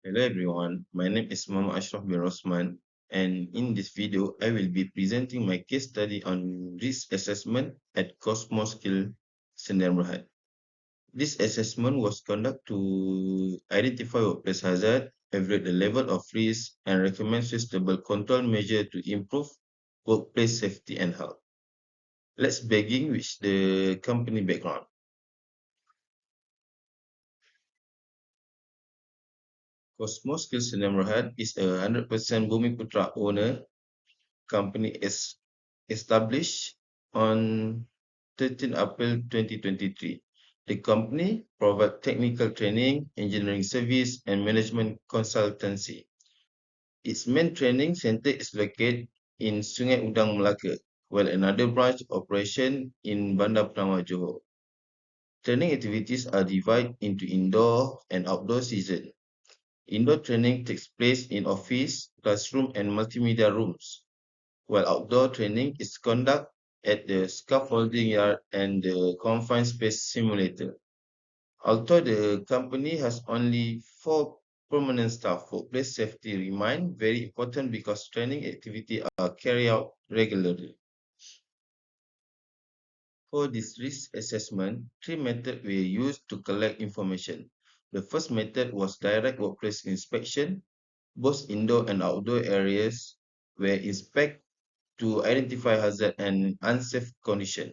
Hello everyone, my name is Mohamad Ashraf bin Rosman, and in this video, I will be presenting my case study on risk assessment at Cosmos Skill Sdn. This assessment was conducted to identify workplace hazard, evaluate the level of risk, and recommend suitable control measures to improve workplace safety and health. Let's begin with the company background. Cosmos Skill Sdn is a 100% Bumiputra owner company is established on 13 April 2023. The company provides technical training, engineering service, and management consultancy. Its main training center is located in Sungai Udang, Melaka, while another branch operation in Bandar Pertama, Johor. Training activities are divided into indoor and outdoor season. Indoor training takes place in office, classroom, and multimedia rooms, while outdoor training is conducted at the scaffolding yard and the confined space simulator. Although the company has only 4 permanent staff, workplace safety remains very important because training activities are carried out regularly. For this risk assessment, 3 methods were used to collect information. The first method was direct workplace inspection. Both indoor and outdoor areas were inspected to identify hazard and unsafe condition.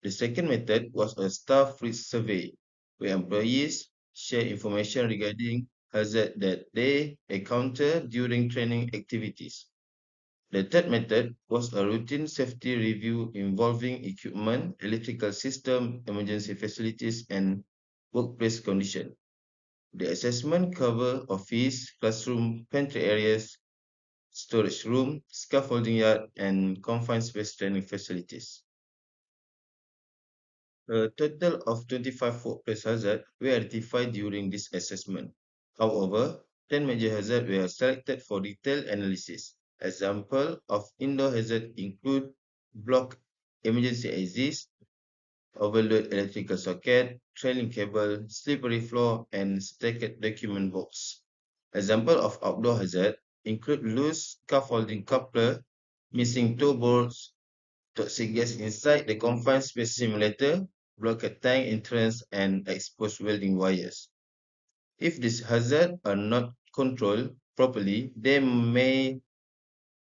The second method was a staff risk survey, where employees share information regarding hazard that they encounter during training activities. The third method was a routine safety review involving equipment, electrical system, emergency facilities, and workplace condition. The assessment covered office, classroom, pantry areas, storage room, scaffolding yard, and confined space training facilities. A total of 25 workplace hazards were identified during this assessment. However, 10 major hazards were selected for detailed analysis. Examples of indoor hazards include blocked emergency exits, overload electrical socket, trailing cable, slippery floor, and stacked document box. Examples of outdoor hazards include loose scaffolding coupler, missing toe bolts, toxic gas inside the confined space simulator, blocked tank entrance, and exposed welding wires. If these hazards are not controlled properly, they may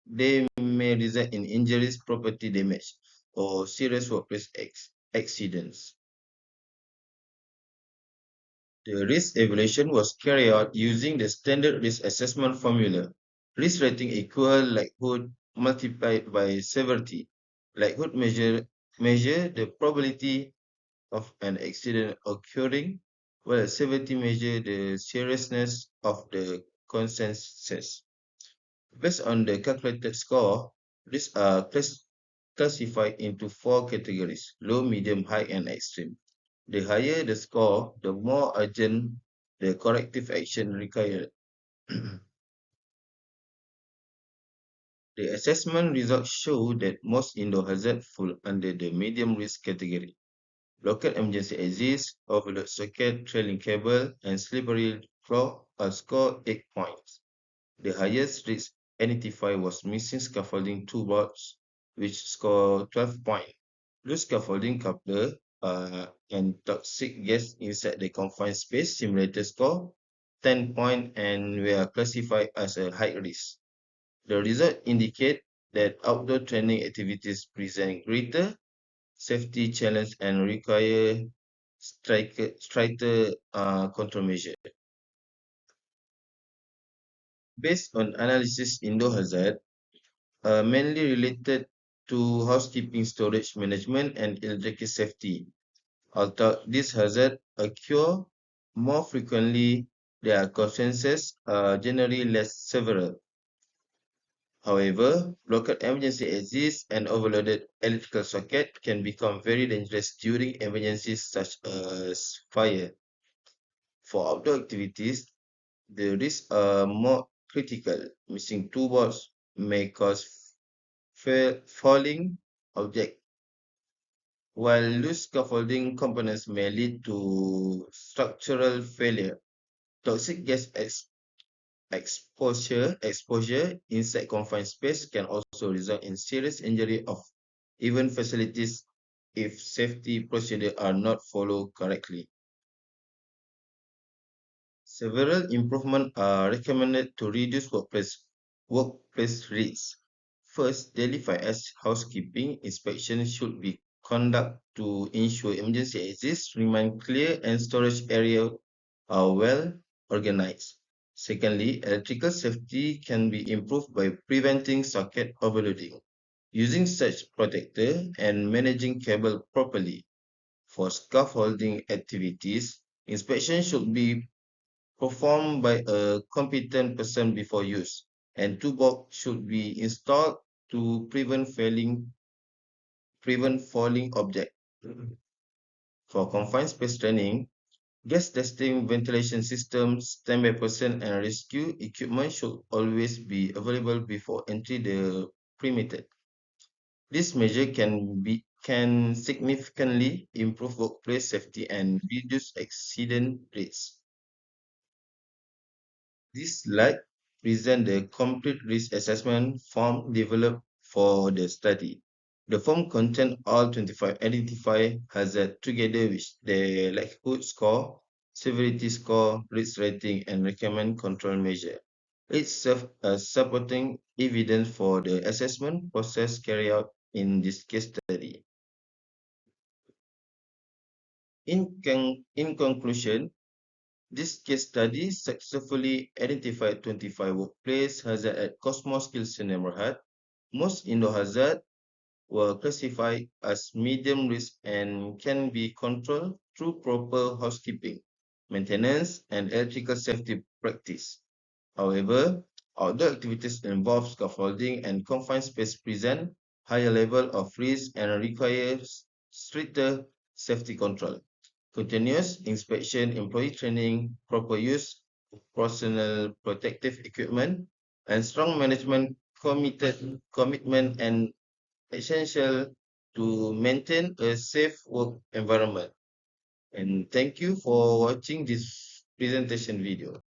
result in injuries, property damage, or serious workplace accidents. The risk evaluation was carried out using the standard risk assessment formula. Risk rating equal likelihood multiplied by severity. Likelihood measure the probability of an accident occurring, while severity measure the seriousness of the consequences. Based on the calculated score, risks are classified into 4 categories: low, medium, high, and extreme. The higher the score, the more urgent the corrective action required. The assessment results show that most indoor hazards fall under the medium risk category. Local emergency exits, overload socket, trailing cable, and slippery floor are scored 8 points. The highest risk identified was missing scaffolding toolbox, which scored 12 points. Loose scaffolding coupler and toxic gas inside the confined space simulator score 10 points and were classified as a high risk. The result indicate that outdoor training activities present greater safety challenge and require stricter control measure. Based on analysis, indoor hazard mainly related to housekeeping, storage management, and electrical safety. Although these hazards occur more frequently, their consequences are generally less severe. However, local emergency exits and overloaded electrical socket can become very dangerous during emergencies such as fire. For outdoor activities, the risks are more critical. Missing toolbox may cause falling objects, while loose scaffolding components may lead to structural failure. Toxic gas Exposure inside confined space can also result in serious injury of even facilities if safety procedures are not followed correctly. Several improvements are recommended to reduce workplace risks. First, daily 5S housekeeping inspections should be conducted to ensure emergency exits remain clear and storage areas are well organized. Secondly, electrical safety can be improved by preventing socket overloading, using such protector and managing cable properly. For scaffolding activities, inspection should be performed by a competent person before use, and two box should be installed to prevent falling objects. For confined space training, gas testing, ventilation systems, standby person, and rescue equipment should always be available before entry the perimeter. This measure can significantly improve workplace safety and reduce accident rates. This slide presents the complete risk assessment form developed for the study. The form contains all 25 identified hazards together with the likelihood score, severity score, risk rating, and recommend control measure. It serves as supporting evidence for the assessment process carried out in this case study. In conclusion, this case study successfully identified 25 workplace hazards at Cosmos Skills neighborhood. Most indoor hazards were classified as medium risk and can be controlled through proper housekeeping, maintenance, and electrical safety practice. However, outdoor activities involve scaffolding and confined space present higher level of risk and requires stricter safety control. Continuous inspection, employee training, proper use of personal protective equipment, and strong management commitment and essential to maintain a safe work environment. And thank you for watching this presentation video.